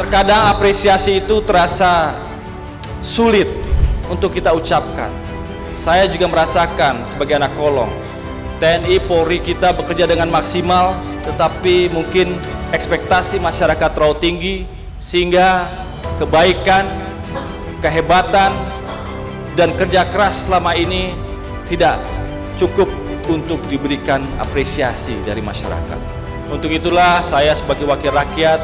Terkadang apresiasi itu terasa sulit untuk kita ucapkan. Saya juga merasakan sebagai anak kolong, TNI Polri kita bekerja dengan maksimal, tetapi mungkin ekspektasi masyarakat terlalu tinggi sehingga kebaikan, kehebatan, dan kerja keras selama ini tidak cukup untuk diberikan apresiasi dari masyarakat. Untuk itulah saya sebagai wakil rakyat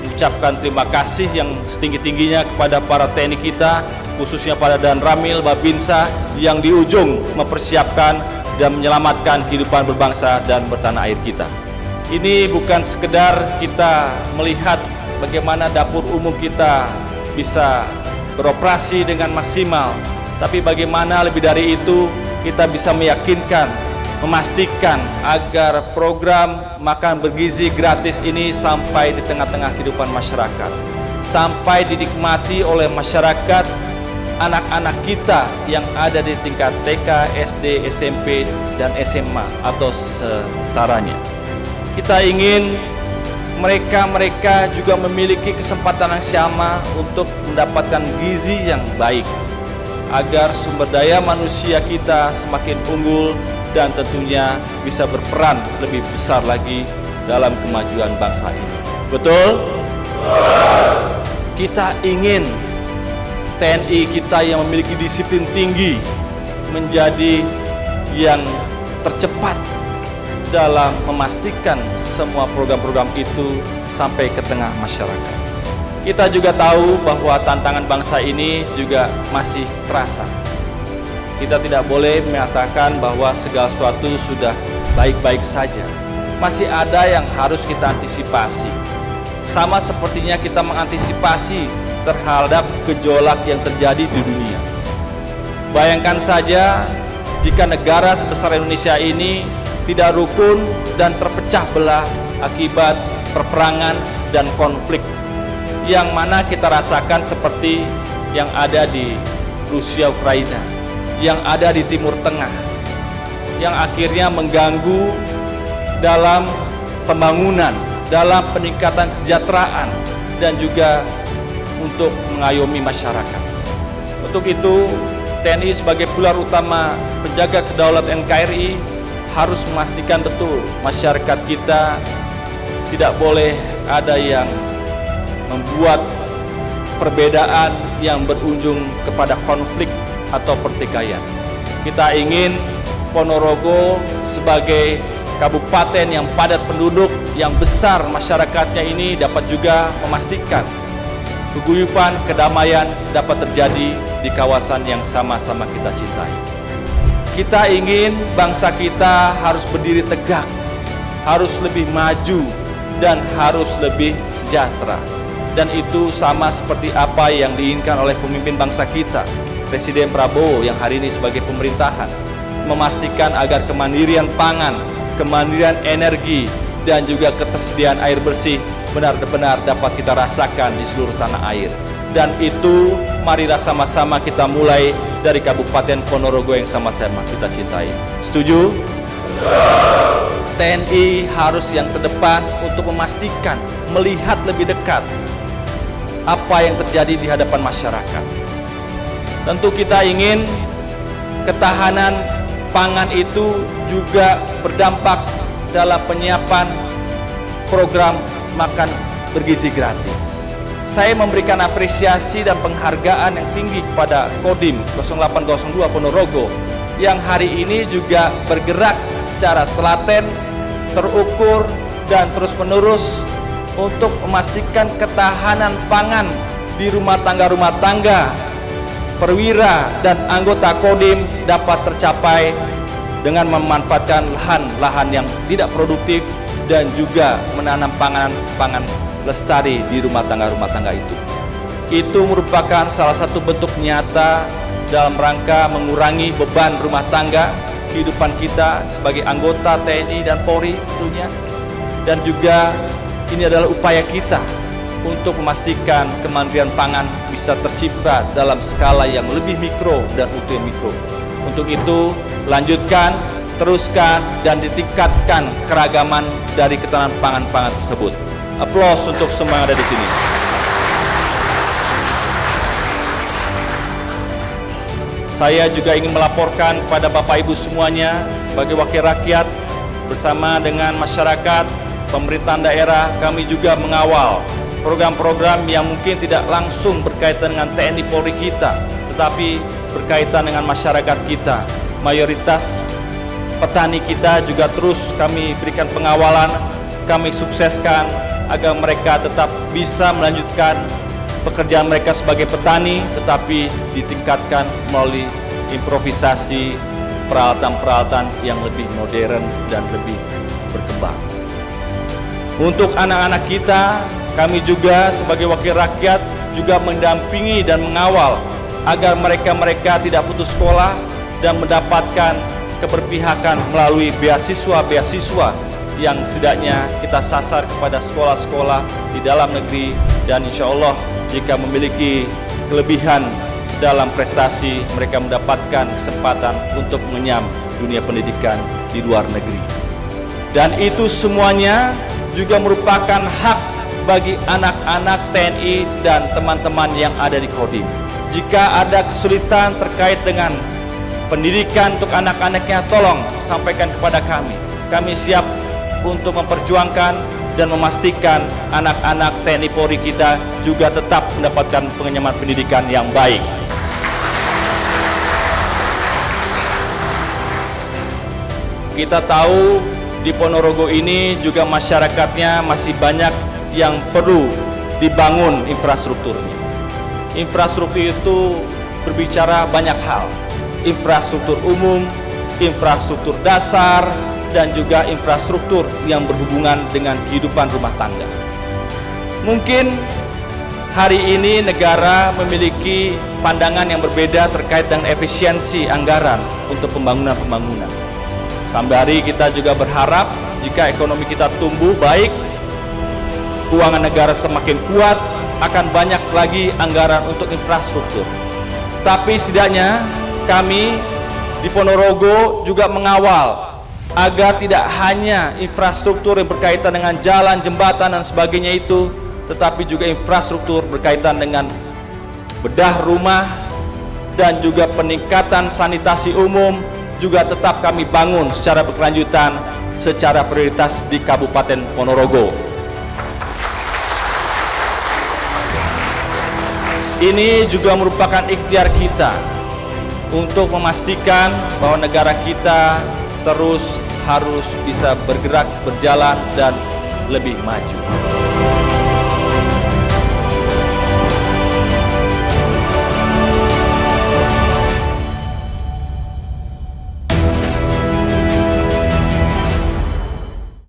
mengucapkan terima kasih yang setinggi-tingginya kepada para TNI kita, khususnya pada Dan Ramil, Babinsa yang di ujung mempersiapkan dan menyelamatkan kehidupan berbangsa dan bertanah air kita. Ini bukan sekedar kita melihat bagaimana dapur umum kita bisa beroperasi dengan maksimal, tapi bagaimana lebih dari itu kita bisa meyakinkan, memastikan agar program makan bergizi gratis ini sampai di tengah-tengah kehidupan masyarakat, sampai dinikmati oleh masyarakat, anak-anak kita yang ada di tingkat TK, SD, SMP, dan SMA atau setaranya. Kita ingin mereka juga memiliki kesempatan yang sama untuk mendapatkan gizi yang baik, agar sumber daya manusia kita semakin unggul dan tentunya bisa berperan lebih besar lagi dalam kemajuan bangsa ini. Betul? Kita ingin TNI kita yang memiliki disiplin tinggi menjadi yang tercepat dalam memastikan semua program-program itu sampai ke tengah masyarakat. Kita juga tahu bahwa tantangan bangsa ini juga masih terasa. Kita tidak boleh mengatakan bahwa segala sesuatu sudah baik-baik saja. Masih ada yang harus kita antisipasi. Sama sepertinya kita mengantisipasi terhadap gejolak yang terjadi di dunia. Bayangkan saja jika negara sebesar Indonesia ini tidak rukun dan terpecah belah akibat perperangan dan konflik yang mana kita rasakan seperti yang ada di Rusia, Ukraina, yang ada di Timur Tengah, yang akhirnya mengganggu dalam pembangunan, dalam peningkatan kesejahteraan, dan juga untuk mengayomi masyarakat. Untuk itu, TNI sebagai pilar utama penjaga kedaulatan NKRI harus memastikan betul masyarakat kita tidak boleh ada yang membuat perbedaan yang berujung kepada konflik atau pertikaian. Kita ingin Ponorogo sebagai kabupaten yang padat penduduk, yang besar masyarakatnya ini dapat juga memastikan keguyuban, kedamaian dapat terjadi di kawasan yang sama-sama kita cintai. Kita ingin bangsa kita harus berdiri tegak, harus lebih maju, dan harus lebih sejahtera. Dan itu sama seperti apa yang diinginkan oleh pemimpin bangsa kita, Presiden Prabowo yang hari ini sebagai pemerintahan, memastikan agar kemandirian pangan, kemandirian energi, dan juga ketersediaan air bersih benar-benar dapat kita rasakan di seluruh tanah air. Dan itu marilah sama-sama kita mulai dari Kabupaten Ponorogo yang sama-sama kita cintai. Setuju? TNI harus yang terdepan untuk memastikan, melihat lebih dekat apa yang terjadi di hadapan masyarakat. Tentu kita ingin ketahanan pangan itu juga berdampak dalam penyiapan program makan bergizi gratis. Saya memberikan apresiasi dan penghargaan yang tinggi kepada Kodim 0802 Ponorogo yang hari ini juga bergerak secara telaten, terukur, dan terus-menerus untuk memastikan ketahanan pangan di rumah tangga, perwira, dan anggota Kodim dapat tercapai dengan memanfaatkan lahan-lahan yang tidak produktif dan juga menanam pangan lestari di rumah tangga itu. Itu merupakan salah satu bentuk nyata dalam rangka mengurangi beban rumah tangga kehidupan kita sebagai anggota TNI dan Polri tentunya. Dan juga ini adalah upaya kita untuk memastikan kemandirian pangan bisa tercipta dalam skala yang lebih mikro dan ultra mikro. Untuk itu, lanjutkan, teruskan, dan ditingkatkan keragaman dari ketahanan pangan-pangan tersebut. Aplaus untuk semua yang ada di sini. Saya juga ingin melaporkan kepada Bapak Ibu semuanya sebagai wakil rakyat bersama dengan masyarakat, pemerintahan daerah, kami juga mengawal program-program yang mungkin tidak langsung berkaitan dengan TNI Polri kita, tetapi berkaitan dengan masyarakat kita. Mayoritas petani kita juga terus kami berikan pengawalan, kami sukseskan agar mereka tetap bisa melanjutkan pekerjaan mereka sebagai petani, tetapi ditingkatkan melalui improvisasi peralatan-peralatan yang lebih modern dan lebih berkembang. Untuk anak-anak kita, kami juga sebagai wakil rakyat juga mendampingi dan mengawal agar mereka tidak putus sekolah dan mendapatkan keberpihakan melalui beasiswa-beasiswa yang setidaknya kita sasar kepada sekolah-sekolah di dalam negeri, dan insya Allah jika memiliki kelebihan dalam prestasi, mereka mendapatkan kesempatan untuk mengenyam dunia pendidikan di luar negeri. Dan itu semuanya juga merupakan hak bagi anak-anak TNI dan teman-teman yang ada di Kodim. Jika ada kesulitan terkait dengan pendidikan untuk anak-anaknya, tolong sampaikan kepada kami. Kami siap untuk memperjuangkan dan memastikan anak-anak TNI Polri kita juga tetap mendapatkan pengenyaman pendidikan yang baik. Kita tahu di Ponorogo ini juga masyarakatnya masih banyak yang perlu dibangun infrastrukturnya. Infrastruktur itu berbicara banyak hal. Infrastruktur umum, infrastruktur dasar, dan juga infrastruktur yang berhubungan dengan kehidupan rumah tangga. Mungkin hari ini negara memiliki pandangan yang berbeda terkait dengan efisiensi anggaran untuk pembangunan-pembangunan. Sembari kita juga berharap jika ekonomi kita tumbuh baik, keuangan negara semakin kuat, akan banyak lagi anggaran untuk infrastruktur. Tapi setidaknya kami di Ponorogo juga mengawal agar tidak hanya infrastruktur yang berkaitan dengan jalan, jembatan, dan sebagainya itu, tetapi juga infrastruktur berkaitan dengan bedah rumah dan juga peningkatan sanitasi umum juga tetap kami bangun secara berkelanjutan secara prioritas di Kabupaten Ponorogo. Ini juga merupakan ikhtiar kita untuk memastikan bahwa negara kita terus harus bisa bergerak, berjalan, dan lebih maju.